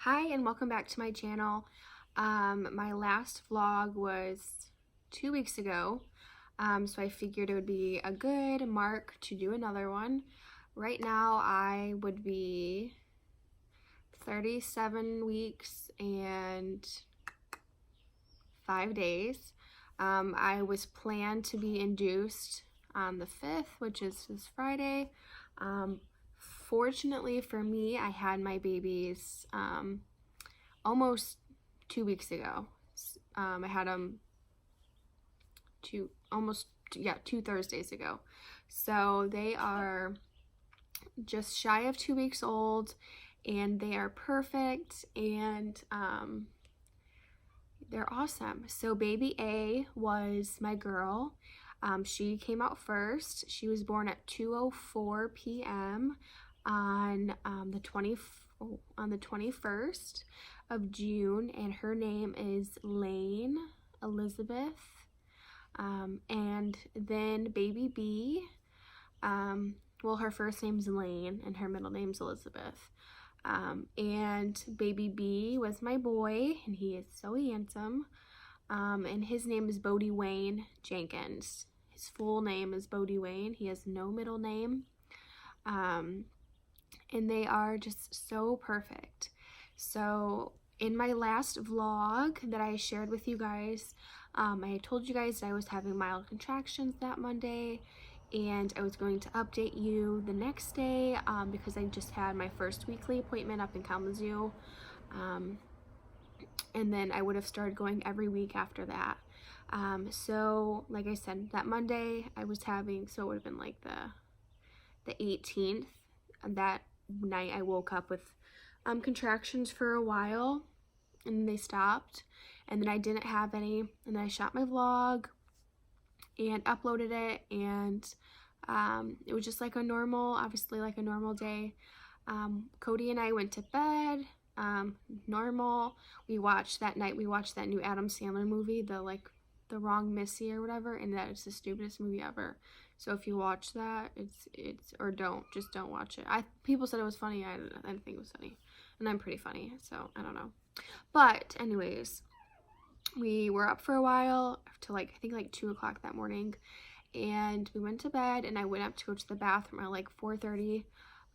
Hi and welcome back to my channel. My last vlog was 2 weeks ago, so I figured it would be a good mark to do another one. Right now I would be 37 weeks and 5 days. I was planned to be induced on the 5th, which is this Friday. Fortunately for me, I had my babies almost 2 weeks ago. I had them two Thursdays ago. So they are just shy of 2 weeks old, and they are perfect, and they're awesome. So baby A was my girl. She came out first. She was born at 2:04 p.m. on the 21st of June, and her name is Lane Elizabeth. And then baby B, well, her first name's Lane and her middle name's Elizabeth. And baby B was my boy, and he is so handsome. And his name is Bodie Wayne Jenkins. His full name is Bodie Wayne. He has no middle name. And they are just so perfect. So in my last vlog that I shared with you guys, I told you guys that I was having mild contractions that Monday, and I was going to update you the next day because I just had my first weekly appointment up in Kalamazoo, and then I would have started going every week after that. So like I said, that Monday I was having, so it would have been like the 18th. That night I woke up with contractions for a while, and they stopped, and then I didn't have any, and then I shot my vlog and uploaded it, and it was just like a normal day. Cody and I went to bed normal. We watched that new Adam Sandler movie, the Wrong Missy or whatever, and that is the stupidest movie ever. So if you watch that, just don't watch it. People said it was funny. I didn't think it was funny, and I'm pretty funny, so I don't know. But anyways, we were up for a while till I think 2 o'clock that morning, and we went to bed, and I went up to go to the bathroom at 4:30,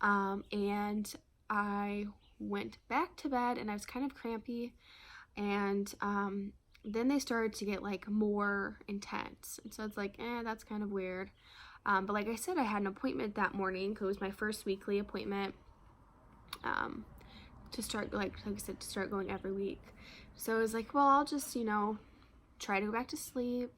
and I went back to bed, and I was kind of crampy, and then they started to get more intense, and so it's that's kind of weird. But like I said, I had an appointment that morning. It was my first weekly appointment, to start, like I said, to start going every week. So I was like, well, I'll just try to go back to sleep,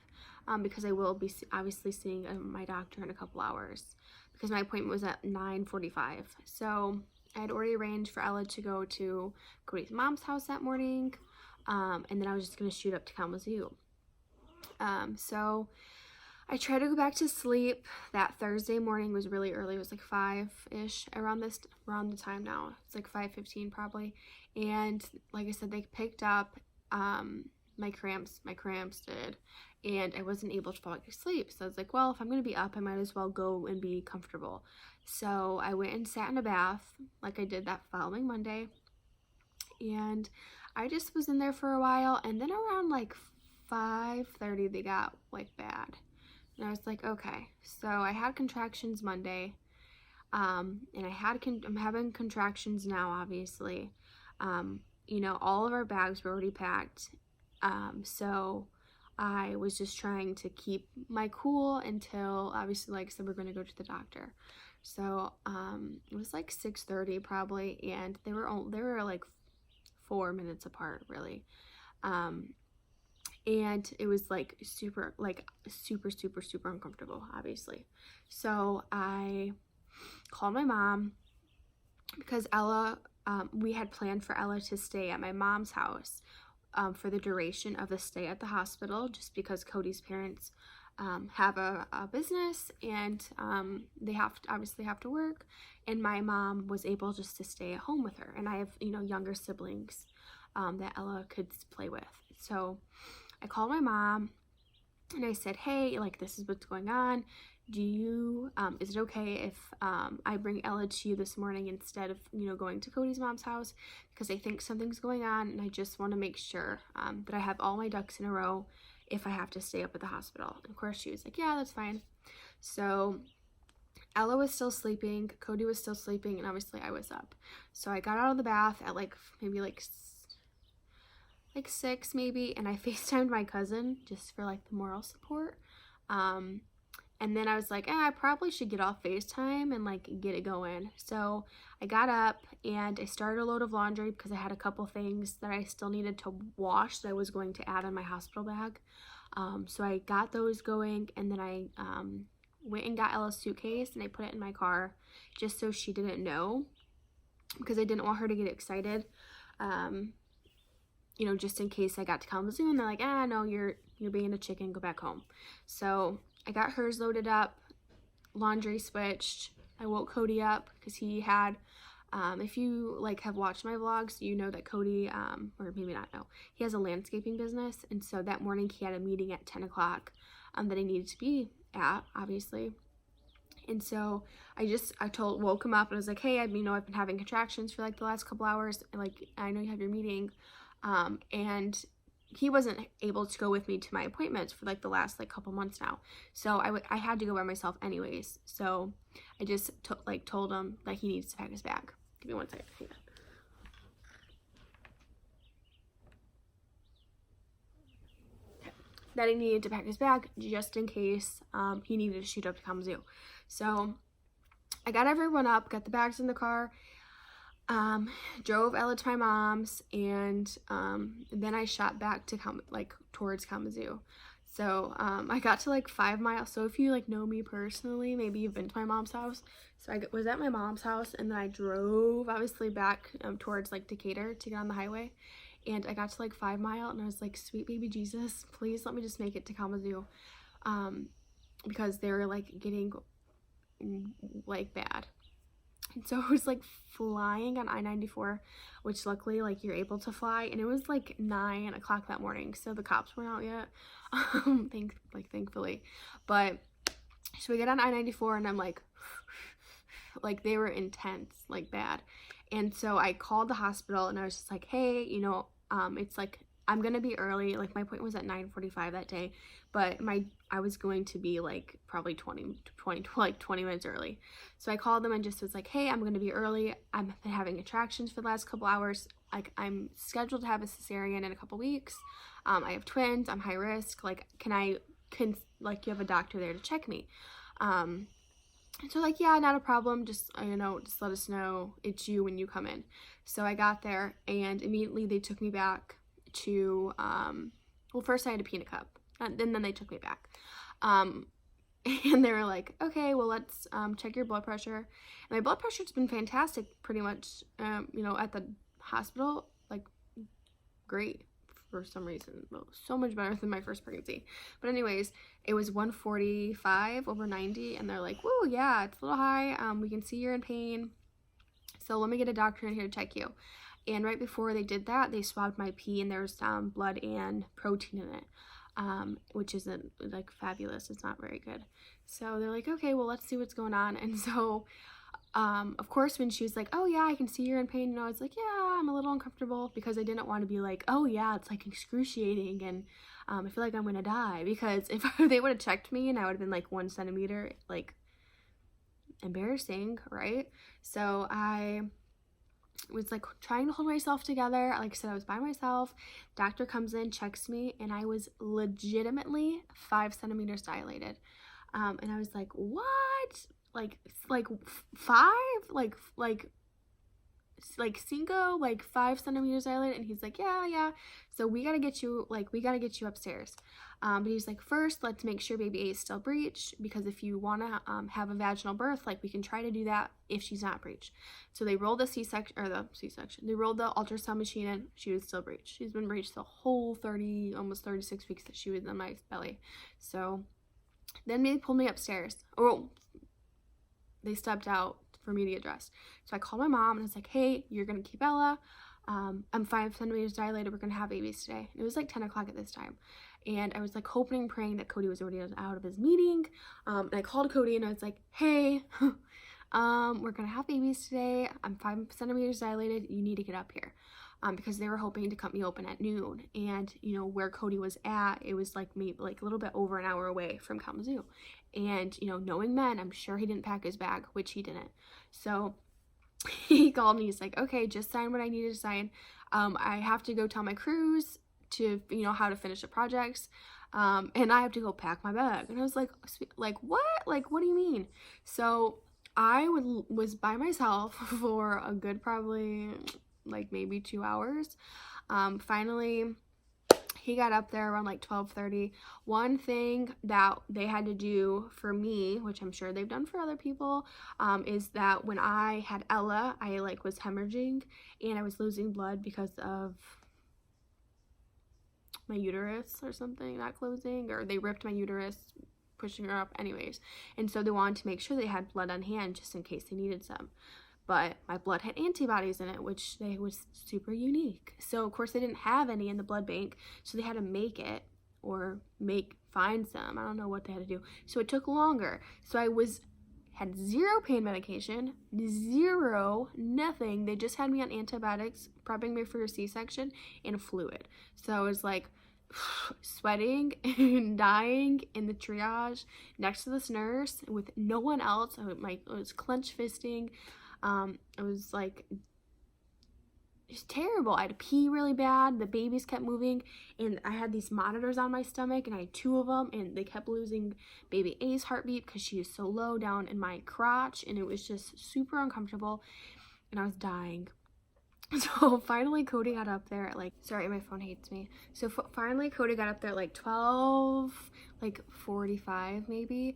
because I will be obviously seeing my doctor in a couple hours, because my appointment was at 9:45. So I had already arranged for Ella to go to Cody's mom's house that morning, and then I was just going to shoot up to Kalamazoo. So I tried to go back to sleep. That Thursday morning was really early. It was 5-ish, around the time now. It's 5:15 probably. And like I said, they picked up my cramps did, and I wasn't able to fall asleep. So I was like, well, if I'm going to be up, I might as well go and be comfortable. So I went and sat in a bath like I did that following Monday, and I just was in there for a while, and then around 5:30 they got bad. And I was like, okay. So I had contractions Monday, and I'm having contractions now, obviously. All of our bags were already packed, so I was just trying to keep my cool until, obviously, like I said, we're going to go to the doctor. So it was 6:30 probably, and they were 4 minutes apart, really. And it was super uncomfortable, obviously. So I called my mom, because Ella, we had planned for Ella to stay at my mom's house for the duration of the stay at the hospital, just because Cody's parents have a business, and they obviously have to work, and my mom was able just to stay at home with her, and I have younger siblings that Ella could play with. So I called my mom, and I said, hey, this is what's going on. is it okay if I bring Ella to you this morning instead of, going to Cody's mom's house? Because I think something's going on, and I just want to make sure that I have all my ducks in a row if I have to stay up at the hospital. And of course, she was like, yeah, that's fine. So Ella was still sleeping, Cody was still sleeping, and obviously I was up. So I got out of the bath at maybe 6 maybe, and I FaceTimed my cousin just for the moral support. And then I was like, I probably should get off FaceTime and get it going. So I got up and I started a load of laundry because I had a couple things that I still needed to wash that I was going to add on my hospital bag. So I got those going, and then I went and got Ella's suitcase and I put it in my car just so she didn't know, because I didn't want her to get excited. Just in case I got to Kalamazoo and they're like, no, you're being a chicken, go back home. So I got hers loaded up, laundry switched. I woke Cody up because he had, if you have watched my vlogs, you know that Cody, or maybe not know, he has a landscaping business. And so that morning he had a meeting at 10 o'clock that I needed to be at, obviously. And so I woke him up and I was like, hey, I've been having contractions for the last couple hours. I know you have your meeting. And he wasn't able to go with me to my appointments for the last couple months now. So I had to go by myself anyways. So I just told him that he needs to pack his bag. Give me one second. Hang on. That he needed to pack his bag just in case he needed to shoot up to Kalamazoo. So I got everyone up, got the bags in the car, drove Ella to my mom's, and then I shot back to towards Kalamazoo. So I got to 5 miles. So if you know me personally, maybe you've been to my mom's house. So I was at my mom's house, and then I drove obviously back towards Decatur to get on the highway. And I got to 5 Mile, and I was like, sweet baby Jesus, please let me just make it to Kalamazoo, because they were getting bad. And so I was flying on I-94, which luckily you're able to fly, and it was 9 o'clock that morning, so the cops weren't out yet, thankfully. But so we get on I-94, and I'm they were intense, bad. And so I called the hospital, and I was just like, hey, it's I'm gonna be early. My appointment was at 9:45 that day, but I was going to be probably 20 minutes early. So I called them and just was like, hey, I'm gonna be early. I've been having contractions for the last couple hours. I'm scheduled to have a cesarean in a couple weeks. I have twins. I'm high risk. Can you have a doctor there to check me? So yeah, not a problem. Just just let us know it's you when you come in. So I got there, and immediately they took me back to first I had a peanut cup, and then they took me back, and they were like, okay, well, let's check your blood pressure. And my blood pressure's been fantastic pretty much, at the hospital, great for some reason. Well, so much better than my first pregnancy. But anyways, it was 145/90, and they're like, whoa, yeah, it's a little high. We can see you're in pain, so let me get a doctor in here to check you. And right before they did that, they swabbed my pee, and there was blood and protein in it, which isn't fabulous. It's not very good. So they're like, okay, well, let's see what's going on. And so of course, when she was like, oh yeah, I can see you're in pain, and I was like, yeah, I'm a little uncomfortable, because I didn't want to be like, oh yeah, it's excruciating, and I feel like I'm gonna die, because if they would have checked me and I would have been 1 centimeter, embarrassing, right? So I was trying to hold myself together. Like I said, I was by myself. Doctor comes in, checks me, and I was legitimately 5 centimeters dilated. And I was like, what? Five? Cinco, 5 centimeters dilated? And he's like, yeah. So we gotta get you upstairs. But he's like, first, let's make sure baby A is still breech, because if you wanna have a vaginal birth, we can try to do that if she's not breech. So they rolled they rolled the ultrasound machine in. She was still breech. She's been breech the whole almost 36 weeks that she was in my belly. So then they pulled me upstairs. They stepped out for me to get dressed. So I called my mom, and I was like, hey, you're gonna keep Ella. I'm 5 centimeters dilated. We're going to have babies today. It was like 10 o'clock at this time. And I was like hoping and praying that Cody was already out of his meeting. And I called Cody and I was like, hey, we're going to have babies today. I'm 5 centimeters dilated. You need to get up here. Because they were hoping to cut me open at noon. And, you know, where Cody was at, it was like maybe like a little bit over an hour away from Kalamazoo. And, you know, knowing men, I'm sure he didn't pack his bag, which he didn't. So he called me. He's like, okay, just sign what I needed to sign. I have to go tell my crews to, you know, how to finish the projects. And I have to go pack my bag. And I was like what? Like, what do you mean? So I was by myself for a good probably like maybe 2 hours. Finally, he got up there around like 12:30. One thing that they had to do for me, which I'm sure they've done for other people, is that when I had Ella, I like was hemorrhaging and I was losing blood because of my uterus or something not closing, or they ripped my uterus pushing her up anyways. And so they wanted to make sure they had blood on hand just in case they needed some. But my blood had antibodies in it, which was super unique. So of course they didn't have any in the blood bank, so they had to make it or find some. I don't know what they had to do. So it took longer. So I had zero pain medication, nothing. They just had me on antibiotics, prepping me for a C-section, and a fluid. So I was like sweating and dying in the triage next to this nurse with no one else. I was clenched fisting. It was like just terrible. I had to pee really bad. The babies kept moving, and I had these monitors on my stomach, and I had 2 of them, and they kept losing baby A's heartbeat because she is so low down in my crotch, and it was just super uncomfortable, and I was dying. So finally Cody got up there at like, sorry, my phone hates me. So finally Cody got up there at like 12:45 maybe.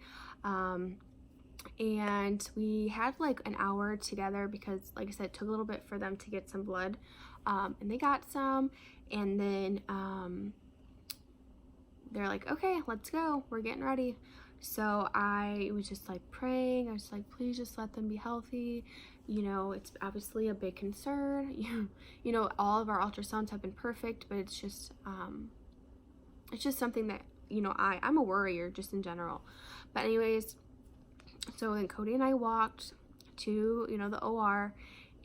And we had like an hour together because, like I said, it took a little bit for them to get some blood, and they got some, and then they're like, okay, let's go, we're getting ready. So I was just like praying. I was like, please just let them be healthy. You know, it's obviously a big concern. You know, all of our ultrasounds have been perfect, but it's just something that, you know, I'm a worrier just in general. But anyways, so then Cody and I walked to, you know, the OR,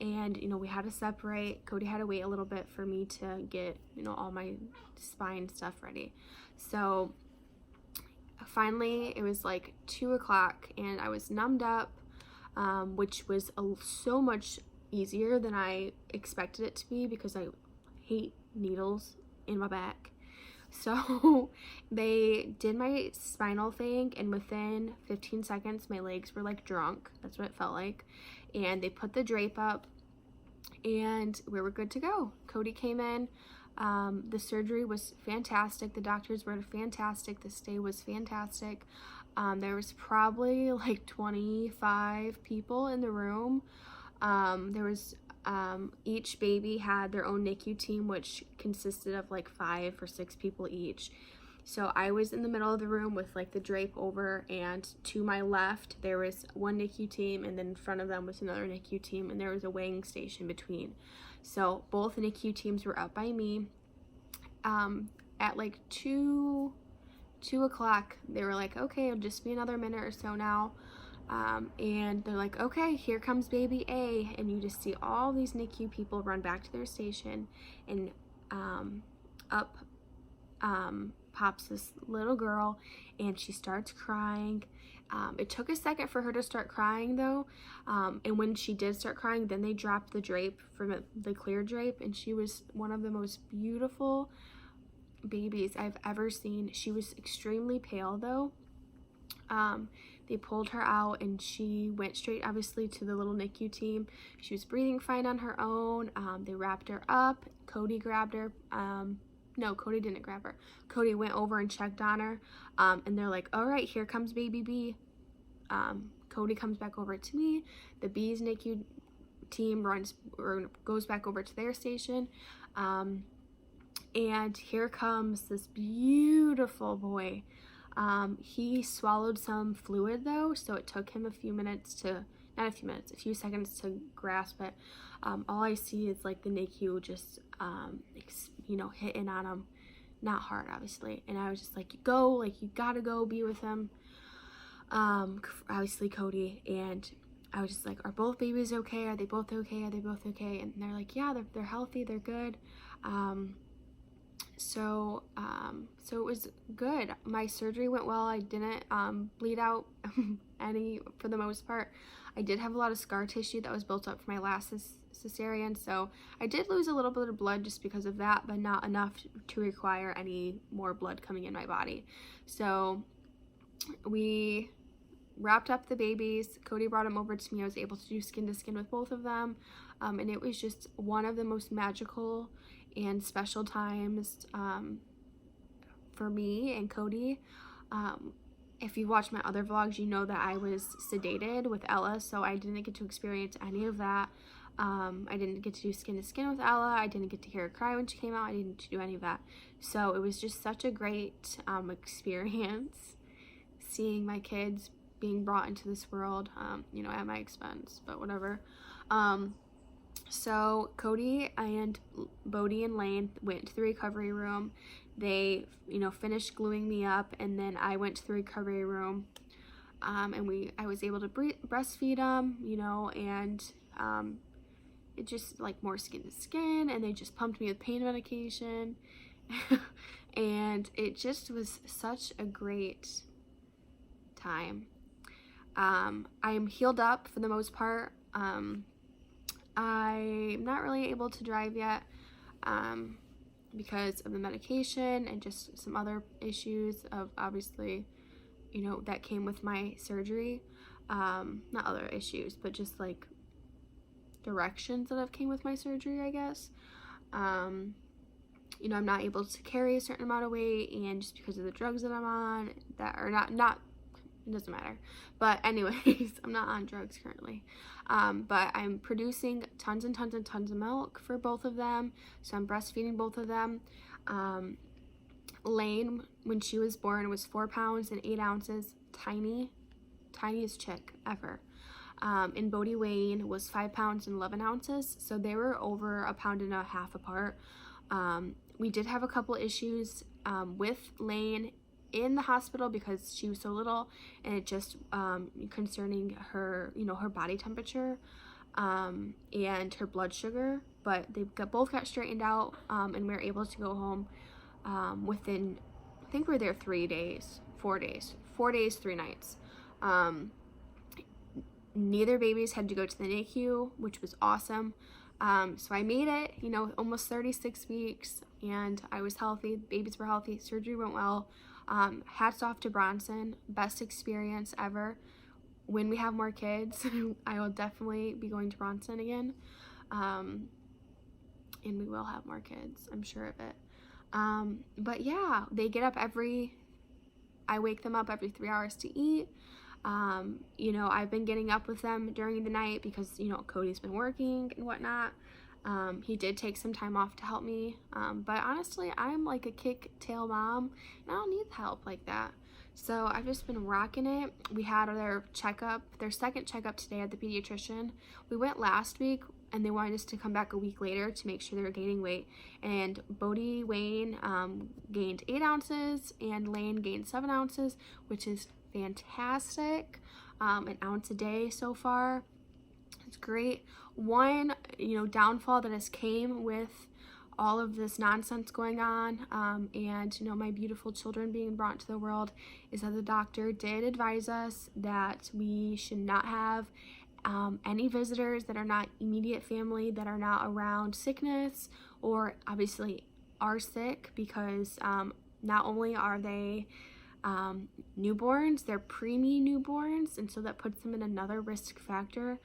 and, you know, we had to separate. Cody had to wait a little bit for me to get, you know, all my spine stuff ready. So finally it was like 2 o'clock and I was numbed up, which was so much easier than I expected it to be because I hate needles in my back. So they did my spinal thing, and within 15 seconds my legs were like drunk. That's what it felt like. And they put the drape up and we were good to go. Cody came in. The surgery was fantastic. The doctors were fantastic. The stay was fantastic. There was probably like 25 people in the room. There was each baby had their own NICU team, which consisted of like 5 or 6 people each. So I was in the middle of the room with like the drape over, and to my left there was one NICU team, and then in front of them was another NICU team, and there was a weighing station between. So both NICU teams were up by me. At like 2 o'clock they were like, okay, it'll just be another minute or so now. And they're like, okay, here comes baby A, and you just see all these NICU people run back to their station, and up pops this little girl, and she starts crying. It took a second for her to start crying though, and when she did start crying, then they dropped the drape from the clear drape, and she was one of the most beautiful babies I've ever seen. She was extremely pale though. They pulled her out, and she went straight obviously to the little NICU team. She was breathing fine on her own. They wrapped her up. Cody grabbed her. No, Cody didn't grab her. Cody went over and checked on her, and they're like, all right, here comes baby B. Cody comes back over to me. The B's NICU team goes back over to their station, and here comes this beautiful boy. He swallowed some fluid though, so it took him a few minutes to not a few minutes, a few seconds to grasp it. All I see is like the NICU just, hitting on him, not hard, obviously. And I was just like, you gotta go be with him. Obviously Cody, and I was just like, are both babies okay? Are they both okay? Are they both okay? And they're like, yeah, they're healthy, they're good. So it was good. My surgery went well. I didn't bleed out any for the most part. I did have a lot of scar tissue that was built up from my last cesarean, so I did lose a little bit of blood just because of that, but not enough to require any more blood coming in my body. So we wrapped up the babies. Cody brought them over to me. I was able to do skin to skin with both of them, and it was just one of the most magical and special times for me and Cody. If you watch my other vlogs, you know that I was sedated with Ella, so I didn't get to experience any of that. I didn't get to do skin to skin with Ella. I didn't get to hear her cry when she came out. I didn't do any of that. So it was just such a great experience seeing my kids being brought into this world, at my expense, but whatever. So Cody and Bodie and Lane went to the recovery room. They, finished gluing me up, and then I went to the recovery room, and I was able to breastfeed them, and it just like more skin to skin, and they just pumped me with pain medication, and it just was such a great time. I'm healed up for the most part. I'm not really able to drive yet because of the medication and just some other issues of obviously, that came with my surgery. Not other issues, but just like directions that have came with my surgery, I guess. I'm not able to carry a certain amount of weight, and just because of the drugs that I'm on that are not it doesn't matter. But anyways, I'm not on drugs currently. But I'm producing tons and tons and tons of milk for both of them. So I'm breastfeeding both of them. Lane, when she was born, was 4 pounds and 8 ounces. Tiniest chick ever. And Bodie Wayne was 5 pounds and 11 ounces. So they were over 1.5 pounds apart. We did have a couple issues with Lane in the hospital because she was so little, and it just concerning her her body temperature and her blood sugar, but they both got straightened out, and we were able to go home within, I think we were there 4 days, 3 nights. Neither babies had to go to the NICU, which was awesome. So I made it, almost 36 weeks, and I was healthy. Babies were healthy. Surgery went well. Hats off to Bronson. Best experience ever. When we have more kids, I will definitely be going to Bronson again. And we will have more kids, I'm sure of it. But yeah, they get up I wake them up every 3 hours to eat. I've been getting up with them during the night because, Cody's been working and whatnot. He did take some time off to help me, but honestly, I'm like a kick-tail mom, and I don't need help like that. So I've just been rocking it. We had their second checkup today at the pediatrician. We went last week, and they wanted us to come back a week later to make sure they were gaining weight. And Bodie Wayne gained 8 ounces, and Lane gained 7 ounces, which is fantastic. An ounce a day so far. It's great. One, downfall that has came with all of this nonsense going on, and my beautiful children being brought to the world, is that the doctor did advise us that we should not have any visitors that are not immediate family, that are not around sickness or obviously are sick, because not only are they newborns, they're preemie newborns, and so that puts them in another risk factor.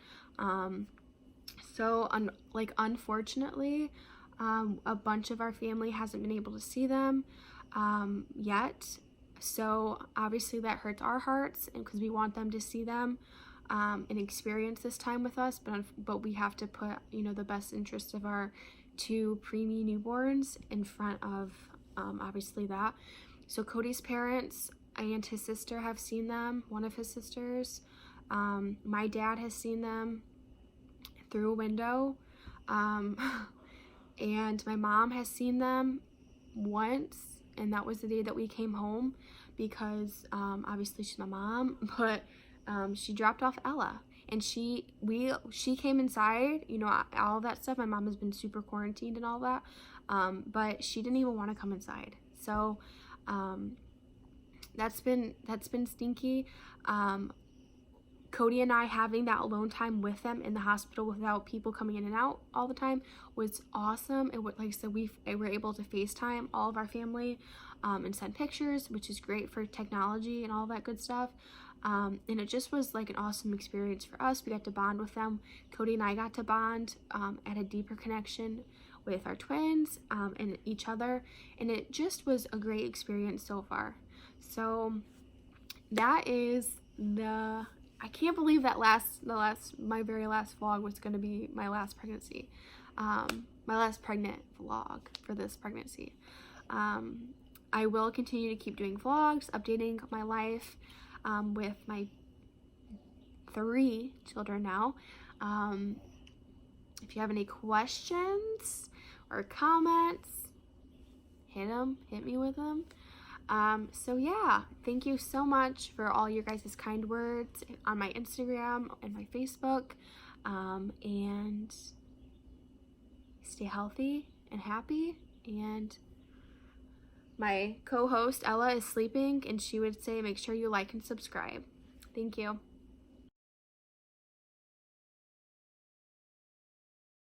Unfortunately, a bunch of our family hasn't been able to see them yet. So obviously that hurts our hearts, and because we want them to see them and experience this time with us, but we have to put the best interest of our 2 preemie newborns in front of obviously that. So Cody's parents and his sister have seen them, one of his sisters. My dad has seen them through a window, and my mom has seen them once, and that was the day that we came home because obviously she's my mom, but she dropped off Ella, and she came inside, you know, all that stuff. My mom has been super quarantined and all that, but she didn't even want to come inside. So that's been stinky. Cody and I having that alone time with them in the hospital without people coming in and out all the time was awesome. And like I said, we were able to FaceTime all of our family and send pictures, which is great for technology and all that good stuff. And it just was like an awesome experience for us. We got to bond with them. Cody and I got to bond at a deeper connection with our twins and each other. And it just was a great experience so far. So that is I can't believe that my very last vlog was going to be my last pregnancy, my last pregnant vlog for this pregnancy. I will continue to keep doing vlogs, updating my life with my 3 children now. If you have any questions or comments, hit me with them. So yeah, thank you so much for all your guys' kind words on my Instagram and my Facebook, and stay healthy and happy. And my co-host Ella is sleeping, and she would say make sure you like and subscribe. Thank you.